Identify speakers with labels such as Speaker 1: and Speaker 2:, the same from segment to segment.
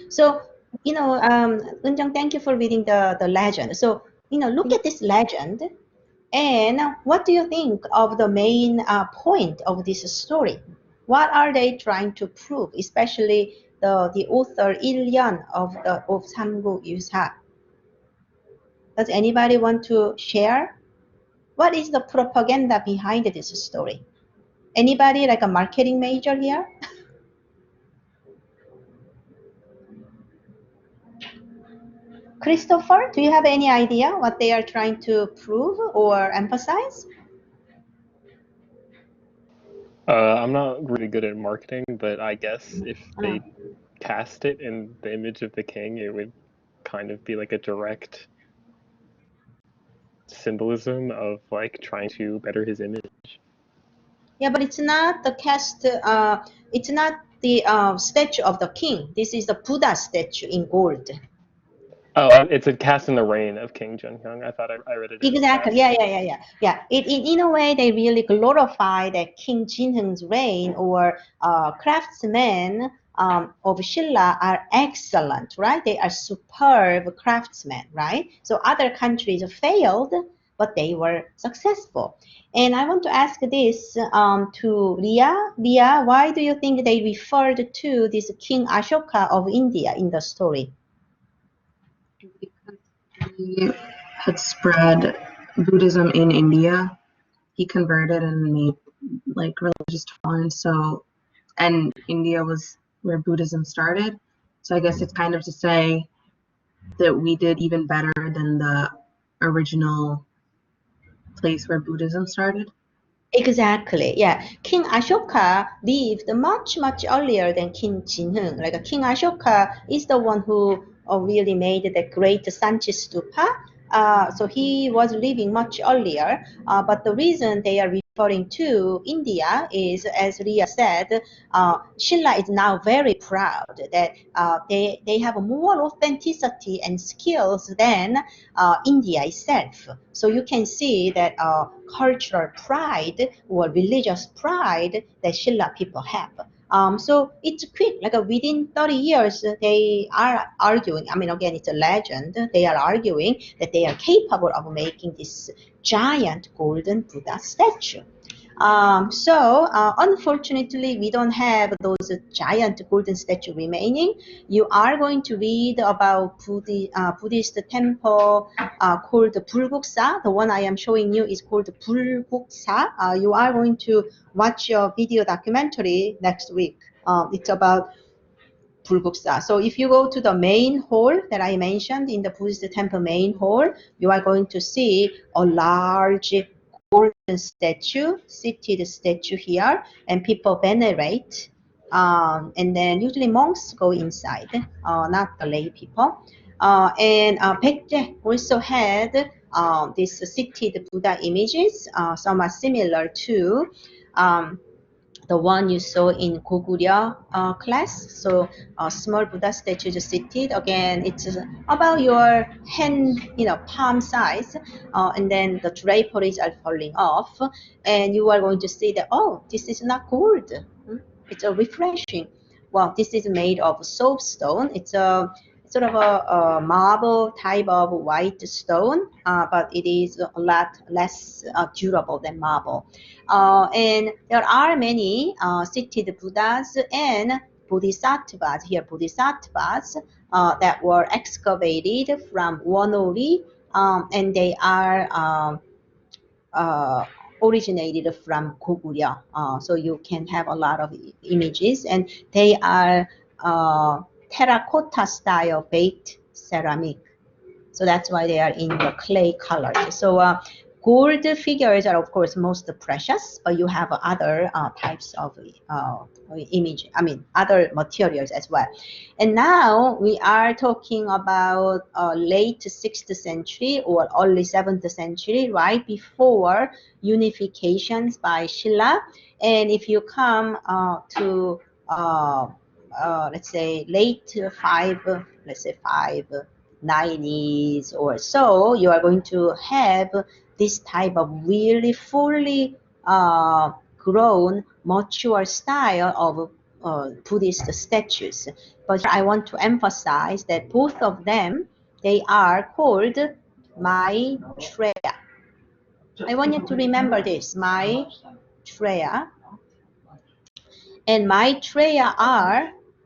Speaker 1: So, Eunjung, thank you for reading the legend. So, look at this legend, and what do you think of the main point of this story? What are they trying to prove, especially the author Ilyan of Samgu Yusa? Does anybody want to share? What is the propaganda behind this story? Anybody like a marketing major here? Christopher, do you have any idea what they are trying to prove or emphasize?
Speaker 2: I'm not really good at marketing, but I guess if
Speaker 1: Uh,
Speaker 2: they cast it in the image of the king, it would kind of be like a direct symbolism of like trying to better his image.
Speaker 1: yeah, but it's not the cast. It's not the statue of the king. This is the Buddha statue in gold.
Speaker 2: Oh, it's a cast in the reign of King Junhyung. I thought I read it as
Speaker 1: Exactly.
Speaker 2: cast.
Speaker 1: Yeah. In a way, they really glorify that King Jinheng's reign, or craftsmen of Shilla are excellent, right? They are superb craftsmen, right? So other countries failed, but they were successful. And I want to ask this to Ria. Ria, why do you think they referred to this King Ashoka of India in the story?
Speaker 3: Because he had spread Buddhism in India. He converted and made like religious tolerance. So, and India was where Buddhism started. So I guess it's kind of to say that we did even better than the original place where Buddhism started.
Speaker 1: Exactly, yeah. King Ashoka lived much, much earlier than King Jinheng. Like King Ashoka is the one who really made the great Sanchi Stupa. So he was living much earlier. But the reason they are referring to India is, as Ria said, Shilla is now very proud that they have more authenticity and skills than India itself. So you can see that cultural pride or religious pride that Shilla people have. So it's quick, like within 30 years, they are arguing. I mean, again, it's a legend. They are arguing that they are capable of making this giant golden Buddha statue. Unfortunately, we don't have those giant golden statue remaining. You are going to read about Buddhist temple called Bulguksa. The one I am showing you is called Bulguksa. You are going to watch your video documentary next week. It's about Bulguksa. So if you go to the main hall that I mentioned in the Buddhist temple main hall, you are going to see a large golden statue, seated statue here, and people venerate. And then usually monks go inside, not the lay people. And Baekje also had these seated Buddha images, somewhat similar to the one you saw in Goguryeo class. So small Buddha statue just seated. Again, it's about your hand, palm size. And then the draperies are falling off. And you are going to see that, oh, this is not gold. It's a refreshing. Well, this is made of soapstone. It's a sort of a marble type of white stone, but it is a lot less durable than marble. And there are many seated Buddhas and Bodhisattvas, here Bodhisattvas, that were excavated from Wonori, and they are originated from Goguryeo. So you can have a lot of images, and they are terracotta style baked ceramic. So that's why they are in the clay colors. So gold figures are of course most precious, but you have other types of other materials as well. And now we are talking about late 6th century or early 7th century, right before unifications by Shilla. And if you come to let's say late let's say 590s or so, you are going to have this type of really fully grown, mature style of Buddhist statues. But here I want to emphasize that both of them, they are called Maitreya. I want you to remember this, Maitreya. And Maitreya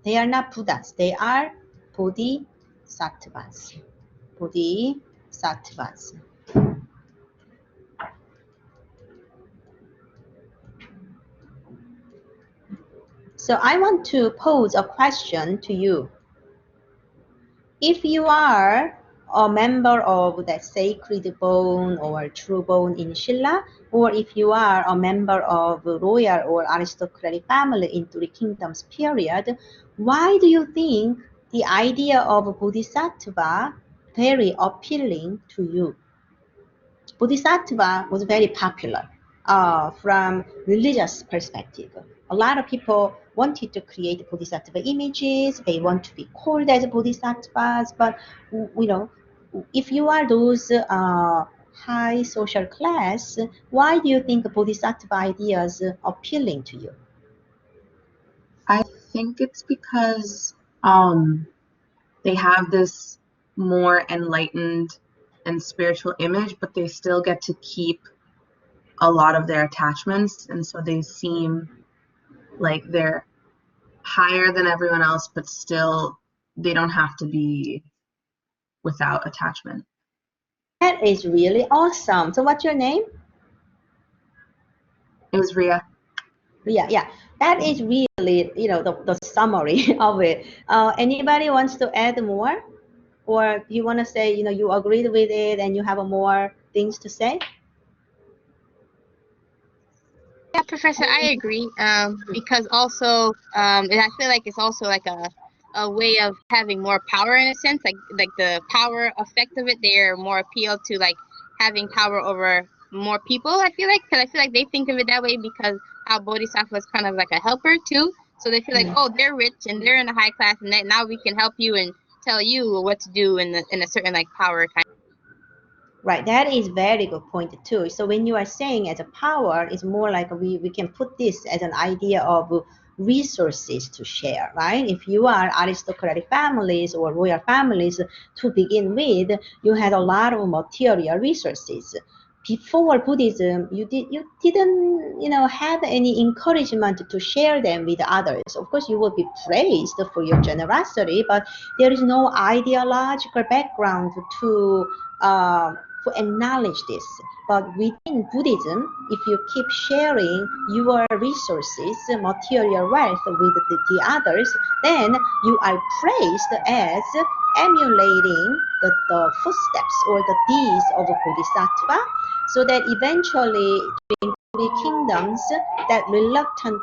Speaker 1: they are not Buddhas, they are Bodhisattvas. Bodhisattvas. So I want to pose a question to you. If you are a member of that sacred bone or true bone in Shilla, or if you are a member of royal or aristocratic family in Three Kingdoms period, why do you think the idea of Bodhisattva very appealing to you? Bodhisattva was very popular from religious perspective. A lot of people wanted to create Bodhisattva images. They want to be called as Bodhisattvas. But if you are those high social class, why do you think Bodhisattva ideas appealing to you?
Speaker 3: I think it's because they have this more enlightened and spiritual image, but they still get to keep a lot of their attachments, and so they seem like they're higher than everyone else, but still they don't have to be without attachment.
Speaker 1: That is really awesome. So what's your name?
Speaker 3: It was Ria.
Speaker 1: Yeah, that is really, the summary of it. Anybody wants to add more? Or you want to say, you agreed with it and you have more things to say?
Speaker 4: Yeah, Professor, I agree. Because also, and I feel like it's also like a way of having more power in a sense, like the power effect of it. They're more appealed to like having power over more people. I feel like, because I feel like they think of it that way because how Bodhisattva is kind of like a helper too. So they feel like, oh, they're rich and they're in a high class, and that now we can help you and tell you what to do in a certain like power kind.
Speaker 1: Right, that is very good point too. So when you are saying as a power, it's more like we can put this as an idea of resources to share, right? If you are aristocratic families or royal families to begin with, you had a lot of material resources. Before Buddhism, you didn't have any encouragement to share them with others. Of course, you will be praised for your generosity, but there is no ideological background to acknowledge this. But within Buddhism, if you keep sharing your resources, material wealth with the others, then you are praised as emulating the footsteps or the deeds of a Bodhisattva, so that eventually during three kingdoms, that reluctant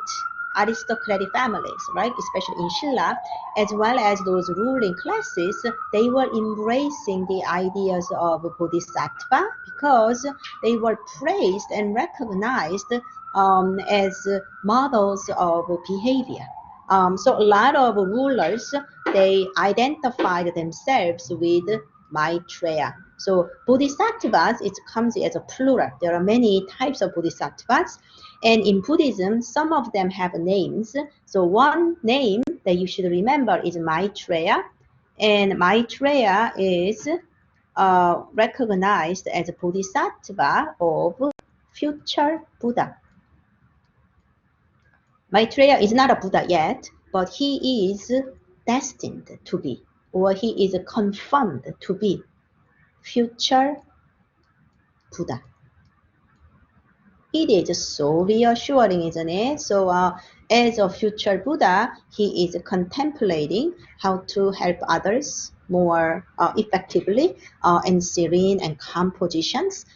Speaker 1: aristocratic families, right, especially in Shilla, as well as those ruling classes, they were embracing the ideas of Bodhisattva because they were praised and recognized as models of behavior. So a lot of rulers, they identified themselves with Maitreya. So Bodhisattvas, it comes as a plural. There are many types of Bodhisattvas. And in Buddhism, some of them have names. So one name that you should remember is Maitreya. And Maitreya is recognized as a Bodhisattva of future Buddha. Maitreya is not a Buddha yet, but he is destined to be, or he is confirmed to be future Buddha. It is so reassuring, isn't it? So as a future Buddha, he is contemplating how to help others more effectively in serene and calm positions.